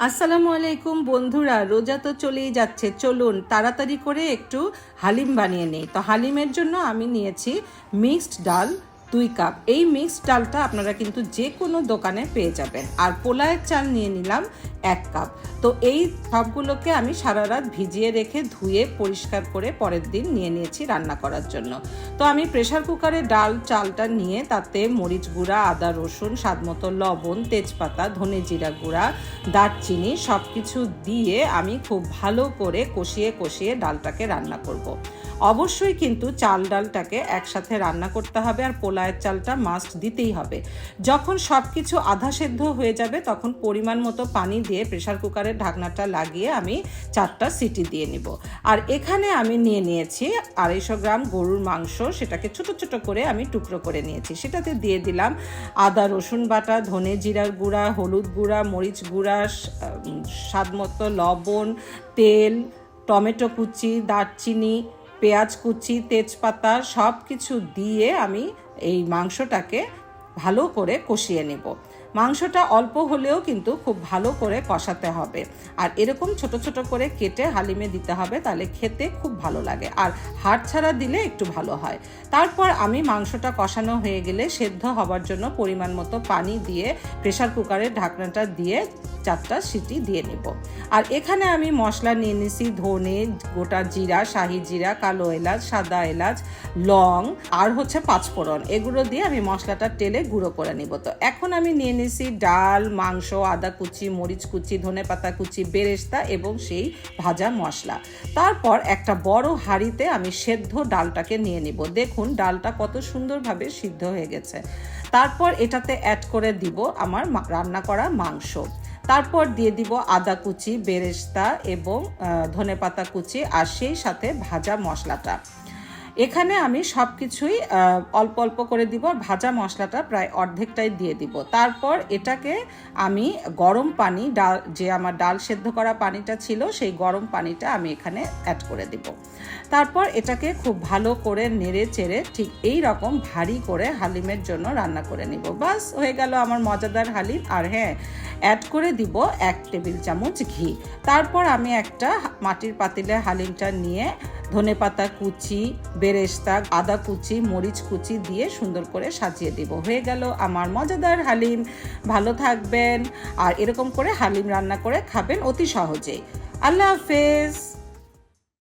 আসসালামু আলাইকুম বন্ধুরা, রোজা তো চলেই যাচ্ছে, চলুন তাড়াতাড়ি করে একটু হালিম বানিয়ে নিই। তো হালিমের জন্য আমি নিয়েছি মিক্সড ডাল 2 কাপ। এই মিক্সড ডালটা আপনারা কিন্তু যে কোনো দোকানে পেয়ে যাবেন। আর পোলায়ের চাল নিয়ে নিলাম 1 কাপ। তো এই সবগুলোকে আমি সারা রাত ভিজিয়ে রেখে ধুয়ে পরিষ্কার করে পরের দিন নিয়ে নিয়েছি রান্না করার জন্য। তো আমি প্রেসার কুকারে ডাল চালটা নিয়ে তাতে মরিচ গুঁড়া, আদা রসুন, স্বাদমতো লবণ, তেজপাতা, ধনে জিরা গুঁড়া, দারচিনি সব কিছু দিয়ে আমি খুব ভালো করে কষিয়ে ডালটাকে রান্না করব। অবশ্যই কিন্তু চাল ডালটাকে একসাথে রান্না করতে হবে, আর পোলায়ের চালটা মাস্ট দিতেই হবে। যখন সব কিছু আধা সেদ্ধ হয়ে যাবে তখন পরিমাণ মতো পানি দিয়ে প্রেসার কুকারের ঢাকনাটা লাগিয়ে আমি 4টা সিটি দিয়ে নিব। আর এখানে আমি নিয়ে নিয়েছি 250 গ্রাম গরুর মাংস, সেটাকে ছোট ছোট করে আমি টুকরো করে নিয়েছি। সেটাতে দিয়ে দিলাম আদা রসুন বাটা, ধনে জিরার গুঁড়া, হলুদ গুঁড়া, মরিচ গুঁড়া, স্বাদমতো লবণ, তেল, টমেটো কুচি, দারচিনি, পেঁয়াজ কুচি, তেজপাতা সব কিছু দিয়ে আমি এই মাংসটাকে ভালো করে কষিয়ে নেব। মাংসটা অল্প হলেও কিন্তু খুব ভালো করে কষাতে হবে, আর এরকম ছোট ছোট করে কেটে হালিমে দিতে হবে, তাহলে খেতে খুব ভালো লাগে। আর হাড় ছাড়া দিলে একটু ভালো হয়। তারপর আমি মাংসটা কষানো হয়ে গেলে সেদ্ধ হবার জন্য পরিমাণ মতো পানি দিয়ে প্রেসার কুকারের ঢাকনাটা দিয়ে 4টা সিটি দিয়ে নেব। আর এখানে আমি মশলা নিয়ে নিয়েছি ধনে, গোটা জিরা, শাহি জিরা, কালো এলাচ, সাদা এলাচ, লং আর পাঁচফোড়ন। এগুলো দিয়ে আমি মশলাটা টেলে গুঁড়ো করে নিব। তো এখন আমি নিয়ে নিয়েছি ডাল, মাংস, আদা কুচি, মরিচ কুচি, ধনে পাতা কুচি, বেরেস্তা এবং সেই ভাজা মশলা। তারপর একটা বড় হাঁড়িতে আমি সেদ্ধ ডালটাকে নিয়ে নিব। দেখুন ডালটা কত সুন্দরভাবে সিদ্ধ হয়ে গেছে। তারপর এটাতে অ্যাড করে দিব আমার রান্না করা মাংস। তারপর দিয়ে দিব আদা কুচি, বেরেস্তা এবং ধনেপাতা কুচি, আর সেই সাথে ভাজা মশলাটা। এখানে আমি সব কিছুই অল্প অল্প করে দিব, ভাজা মশলাটা প্রায় অর্ধেকটাই দিয়ে দিব। তারপর এটাকে আমি গরম পানি, যে আমার ডাল সেদ্ধ করা পানিটা ছিল সেই গরম পানিটা আমি এখানে অ্যাড করে দিব। তারপর এটাকে খুব ভালো করে নেড়ে চেড়ে ঠিক এই রকম ভারী করে হালিমের জন্য রান্না করে নিব। বাস হয়ে গেল আমার মজাদার হালিম। আর হ্যাঁ, অ্যাড করে দিব 1 টেবিল চামচ ঘি। তারপর আমি একটা মাটির পাতিলে হালিমটা নিয়ে ধনেপাতা কুচি, বেরেস্তা, আদা কুচি, মরিচ কুচি দিয়ে সুন্দর করে সাজিয়ে দিব। হয়ে গেল আমার মজাদার হালিম। ভালো থাকবেন আর এরকম করে হালিম রান্না করে খাবেন অতি সহজেই। আল্লাহ হাফেজ।